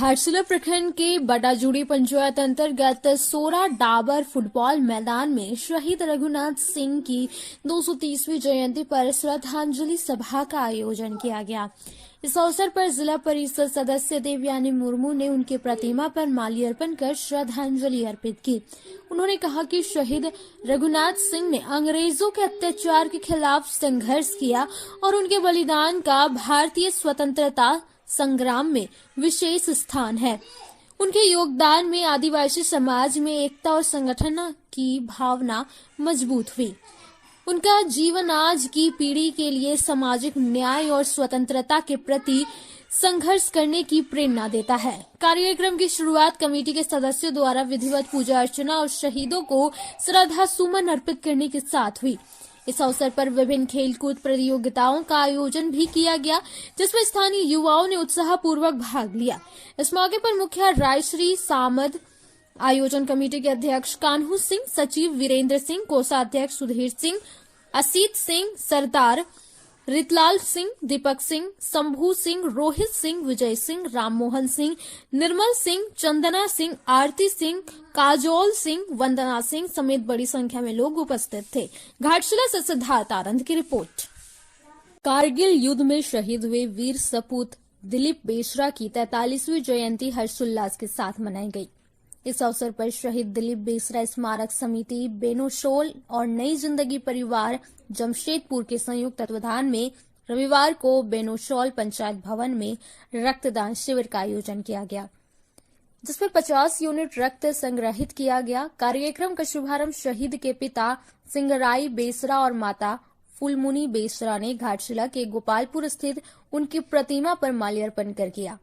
घाटशिला प्रखंड के बटाजूड़ी पंचायत अंतर्गत सोरा डाबर फुटबॉल मैदान में शहीद रघुनाथ सिंह की 230वीं जयंती पर श्रद्धांजलि सभा का आयोजन किया गया। इस अवसर पर जिला परिषद सदस्य देवयानी मुर्मू ने उनकी प्रतिमा पर माल्यार्पण कर श्रद्धांजलि अर्पित की। उन्होंने कहा कि शहीद रघुनाथ सिंह ने अंग्रेजों के अत्याचार के खिलाफ संघर्ष किया और उनके बलिदान का भारतीय स्वतंत्रता संग्राम में विशेष स्थान है। उनके योगदान में आदिवासी समाज में एकता और संगठन की भावना मजबूत हुई। उनका जीवन आज की पीढ़ी के लिए सामाजिक न्याय और स्वतंत्रता के प्रति संघर्ष करने की प्रेरणा देता है। कार्यक्रम की शुरुआत कमेटी के सदस्यों द्वारा विधिवत पूजा अर्चना और शहीदों को श्रद्धा सुमन अर्पित करने के साथ हुई। इस अवसर पर विभिन्न खेलकूद प्रतियोगिताओं का आयोजन भी किया गया, जिसमें स्थानीय युवाओं ने उत्साहपूर्वक भाग लिया। इस मौके पर मुखिया रायश्री सामद, आयोजन कमेटी के अध्यक्ष कान्हू सिंह, सचिव वीरेंद्र सिंह, कोषाध्यक्ष सुधीर सिंह, असीत सिंह, सरदार रितलाल सिंह, दीपक सिंह, शंभू सिंह, रोहित सिंह, विजय सिंह, राममोहन सिंह, निर्मल सिंह, चंदना सिंह, आरती सिंह, काजोल सिंह, वंदना सिंह समेत बड़ी संख्या में लोग उपस्थित थे। घाटशिला से सिद्धार्थ आनंद की रिपोर्ट। कारगिल युद्ध में शहीद हुए वीर सपूत दिलीप बेसरा की 43वीं जयंती हर्षोल्लास के साथ मनाई गई। इस अवसर पर शहीद दिलीप बेसरा स्मारक समिति बेनोशोल और नई जिंदगी परिवार जमशेदपुर के संयुक्त तत्वाधान में रविवार को बेनोशोल पंचायत भवन में रक्तदान शिविर का आयोजन किया गया, जिसमें 50 यूनिट रक्त संग्रहित किया गया। कार्यक्रम का शुभारंभ शहीद के पिता सिंगराई बेसरा और माता फुलमुनी बेसरा ने घाटशिला के गोपालपुर स्थित उनकी प्रतिमा पर माल्यार्पण कर किया।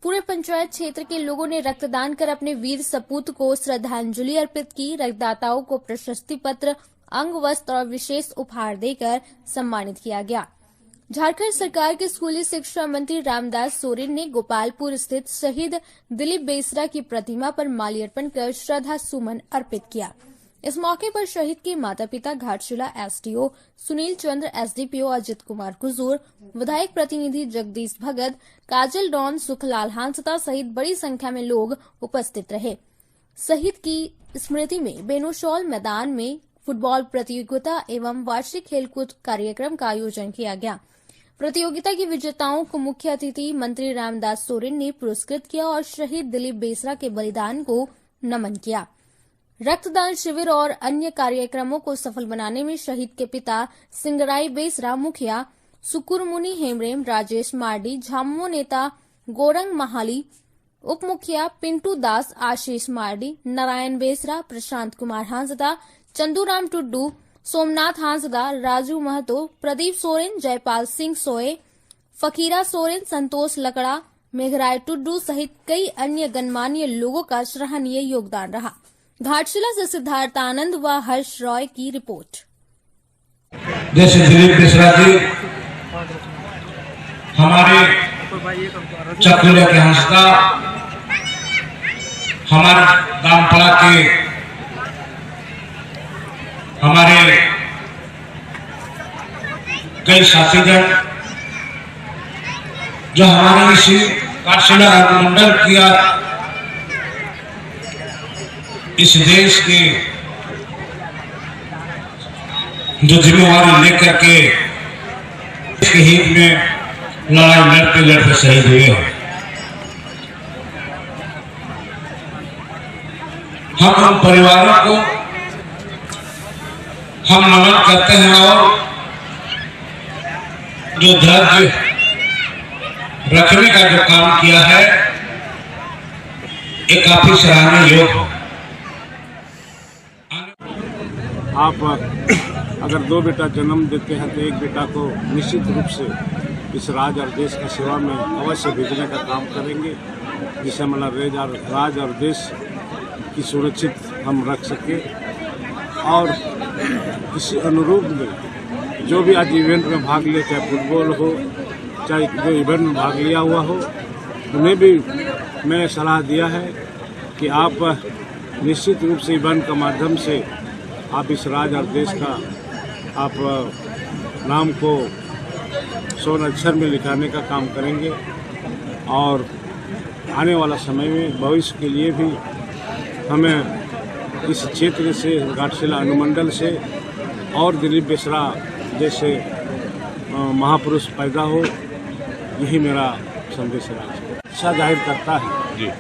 पूरे पंचायत क्षेत्र के लोगों ने रक्तदान कर अपने वीर सपूत को श्रद्धांजलि अर्पित की। रक्तदाताओं को प्रशस्ति पत्र, अंग वस्त्र और विशेष उपहार देकर सम्मानित किया गया। झारखंड सरकार के स्कूली शिक्षा मंत्री रामदास सोरेन ने गोपालपुर स्थित शहीद दिलीप बेसरा की प्रतिमा पर माल्यार्पण कर श्रद्धा सुमन अर्पित किया। इस मौके पर शहीद के माता पिता, घाटशिला एसडीओ सुनील चंद्र, एसडीपीओ अजित कुमार कुजूर, विधायक प्रतिनिधि जगदीश भगत, काजल डॉन, सुखलाल हांसदा सहित बड़ी संख्या में लोग उपस्थित रहे। शहीद की स्मृति में बेनोशोल मैदान में फुटबॉल प्रतियोगिता एवं वार्षिक खेलकूद कार्यक्रम का आयोजन किया गया। प्रतियोगिता की विजेताओं को मुख्य अतिथि मंत्री रामदास सोरेन ने पुरस्कृत किया और शहीद दिलीप बेसरा के बलिदान को नमन किया। रक्तदान शिविर और अन्य कार्यक्रमों को सफल बनाने में शहीद के पिता सिंगराई बेसरा, मुखिया सुकुरमुनि हेमरेम, राजेश मार्डी, झामुमो नेता गोरंग महाली, उप मुखिया पिंटू दास, आशीष मार्डी, नारायण बेसरा, प्रशांत कुमार हांसदा, चंदूराम टुड्डू, सोमनाथ हांसदा, राजू महतो, प्रदीप सोरेन, जयपाल सिंह सोए, फकीरा सोरेन, संतोष लकड़ा, मेघराय टुड्डू सहित कई अन्य गणमान्य लोगों का सराहनीय योगदान रहा। घाटशिला से सिद्धार्थ आनंद व हर्ष रॉय की रिपोर्ट। जैसे दिलीप बेसरा जी हमारे चकुले के हंसदा, हमारे दामपड़ा के हमारे कई साथीगण जो हमारे इसी घाटशिला मंडल किया इस देश के जो जिम्मेवारी लेकर के इसके हित में लड़ाई लड़ते लड़ते शहीद हुए। हम उन परिवारों को हम नमन करते हैं और जो धैर्य रखने का जो काम किया है ये काफी सराहनीय योग है। आप अगर 2 बेटा जन्म देते हैं तो एक बेटा को निश्चित रूप से इस राज और देश की सेवा में अवश्य भेजने का काम करेंगे, जिससे हमारा राज और देश की सुरक्षित हम रख सके। और इस अनुरूप में जो भी आज इवेंट में भाग ले, चाहे फुटबॉल हो, चाहे जो इवेंट में भाग लिया हुआ हो, उन्हें भी मैंने सलाह दिया है कि आप निश्चित रूप से इवेंट के माध्यम से आप इस राज और देश का आप नाम को स्वर्ण अक्षर में लिखाने का काम करेंगे और आने वाला समय में भविष्य के लिए भी हमें इस क्षेत्र से, घाटशिला अनुमंडल से और दिलीप बेसरा जैसे महापुरुष पैदा हो, यही मेरा संदेश है। इच्छा जाहिर करता है जी,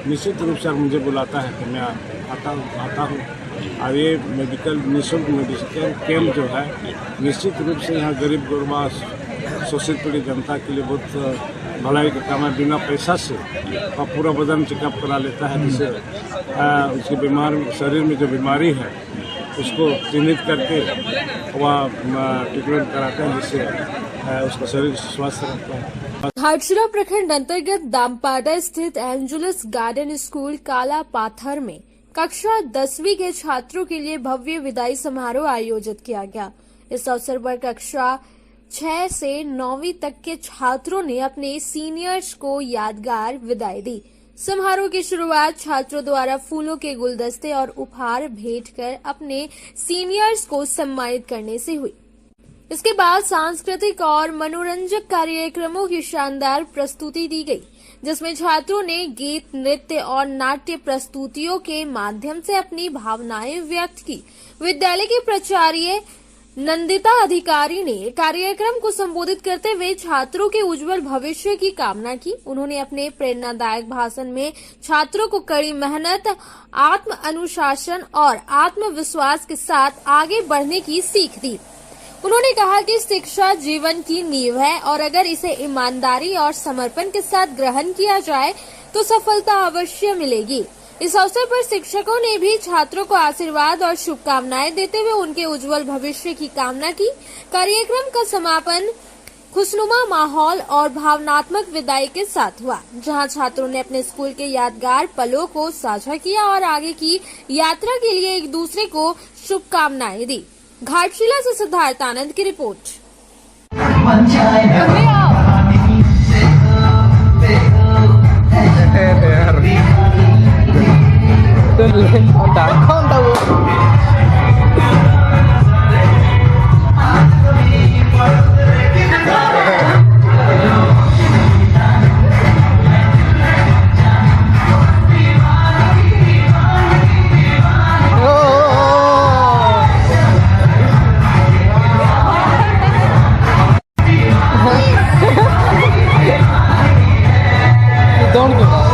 निश्चित रूप से मुझे बुलाता है कि मैं आता हूँ। और ये निःशुल्क मेडिकल कैंप जो है, निश्चित रूप से यहाँ गरीब गुरबा शोषित पीड़ित जनता के लिए बहुत भलाई का काम है। बिना पैसा से और पूरा बदन चेकअप करा लेता है, जिससे उसके शरीर में जो बीमारी है उसको चिन्हित करके वह ट्रीटमेंट कराते हैं, जिससे उसका शरीर स्वस्थ रहता है। घाटशिला प्रखंड अंतर्गत दामपाटा स्थित एंजुलस गार्डन स्कूल काला पाथर में कक्षा 10वीं के छात्रों के लिए भव्य विदाई समारोह आयोजित किया गया। इस अवसर पर कक्षा 6 से 9वीं तक के छात्रों ने अपने सीनियर्स को यादगार विदाई दी। समारोह की शुरुआत छात्रों द्वारा फूलों के गुलदस्ते और उपहार भेंट कर अपने सीनियर्स को सम्मानित करने से हुई। इसके बाद सांस्कृतिक और मनोरंजक कार्यक्रमों की शानदार प्रस्तुति दी गई, जिसमें छात्रों ने गीत, नृत्य और नाट्य प्रस्तुतियों के माध्यम से अपनी भावनाएं व्यक्त की। विद्यालय की प्राचार्य नंदिता अधिकारी ने कार्यक्रम को संबोधित करते हुए छात्रों के उज्जवल भविष्य की कामना की। उन्होंने अपने प्रेरणादायक भाषण में छात्रों को कड़ी मेहनत, आत्म अनुशासन और आत्मविश्वास के साथ आगे बढ़ने की सीख दी। उन्होंने कहा कि शिक्षा जीवन की नींव है और अगर इसे ईमानदारी और समर्पण के साथ ग्रहण किया जाए तो सफलता अवश्य मिलेगी। इस अवसर पर शिक्षकों ने भी छात्रों को आशीर्वाद और शुभकामनाएं देते हुए उनके उज्जवल भविष्य की कामना की। कार्यक्रम का समापन खुशनुमा माहौल और भावनात्मक विदाई के साथ हुआ, जहां छात्रों ने अपने स्कूल के यादगार पलों को साझा किया और आगे की यात्रा के लिए एक दूसरे को शुभकामनाएं दी। घाटशिला से सिद्धार्थ आनंद की रिपोर्ट। दौड़ के